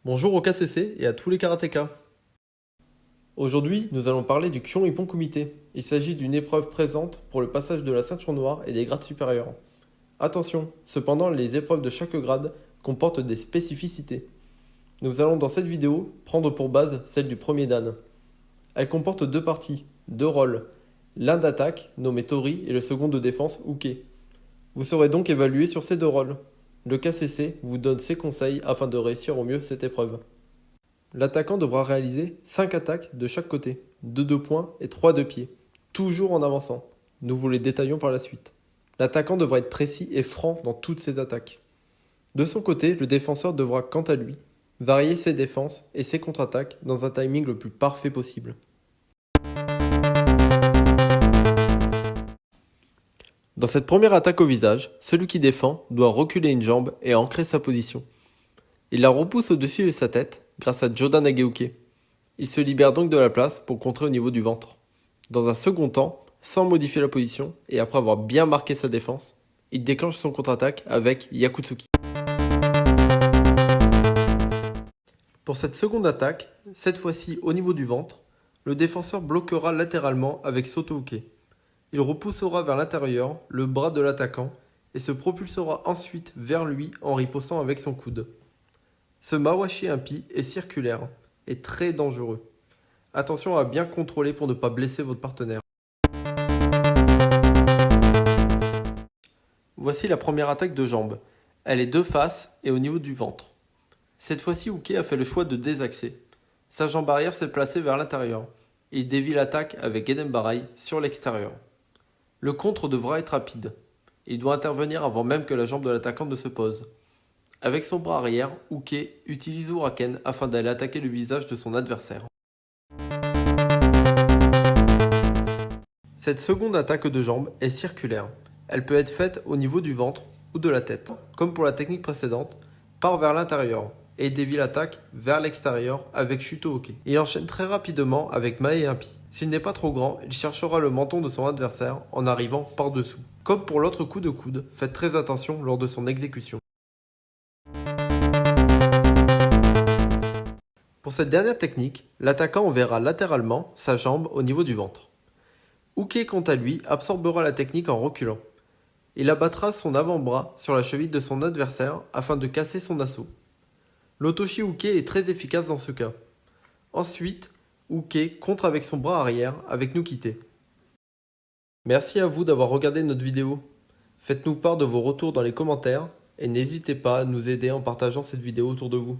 Bonjour au KCC et à tous les karatékas. Aujourd'hui, nous allons parler du Kyon Ippon Kumite. Il s'agit d'une épreuve présente pour le passage de la ceinture noire et des grades supérieurs. Attention, cependant, les épreuves de chaque grade comportent des spécificités. Nous allons dans cette vidéo prendre pour base celle du premier dan. Elle comporte deux parties, deux rôles. L'un d'attaque, nommé Tori, et le second de défense, Uke. Vous serez donc évalué sur ces deux rôles. Le KCC vous donne ses conseils afin de réussir au mieux cette épreuve. L'attaquant devra réaliser 5 attaques de chaque côté, 2 de poing et 3 de pied, toujours en avançant. Nous vous les détaillons par la suite. L'attaquant devra être précis et franc dans toutes ses attaques. De son côté, le défenseur devra, quant à lui, varier ses défenses et ses contre-attaques dans un timing le plus parfait possible. Dans cette première attaque au visage, celui qui défend doit reculer une jambe et ancrer sa position. Il la repousse au-dessus de sa tête grâce à Jodan Nageuke. Il se libère donc de la place pour contrer au niveau du ventre. Dans un second temps, sans modifier la position et après avoir bien marqué sa défense, il déclenche son contre-attaque avec Yakutsuki. Pour cette seconde attaque, cette fois-ci au niveau du ventre, le défenseur bloquera latéralement avec Soto-uke. Il repoussera vers l'intérieur le bras de l'attaquant et se propulsera ensuite vers lui en ripostant avec son coude. Ce Mawashi Impi est circulaire et très dangereux. Attention à bien contrôler pour ne pas blesser votre partenaire. Voici la première attaque de jambe. Elle est de face et au niveau du ventre. Cette fois-ci, Uke a fait le choix de désaxer. Sa jambe arrière s'est placée vers l'intérieur. Il dévie l'attaque avec Gedenbarai sur l'extérieur. Le contre devra être rapide. Il doit intervenir avant même que la jambe de l'attaquant ne se pose. Avec son bras arrière, Uke utilise Uraken afin d'aller attaquer le visage de son adversaire. Cette seconde attaque de jambe est circulaire. Elle peut être faite au niveau du ventre ou de la tête. Comme pour la technique précédente, part vers l'intérieur et dévie l'attaque vers l'extérieur avec Shuto-uke. Il enchaîne très rapidement avec Mae Impi. S'il n'est pas trop grand, il cherchera le menton de son adversaire en arrivant par-dessous. Comme pour l'autre coup de coude, faites très attention lors de son exécution. Pour cette dernière technique, l'attaquant enverra latéralement sa jambe au niveau du ventre. Uke, quant à lui, absorbera la technique en reculant. Il abattra son avant-bras sur la cheville de son adversaire afin de casser son assaut. L'Otoshi Uke est très efficace dans ce cas. Ensuite, Uke contre avec son bras arrière avec Nukite. Merci à vous d'avoir regardé notre vidéo. Faites-nous part de vos retours dans les commentaires et n'hésitez pas à nous aider en partageant cette vidéo autour de vous.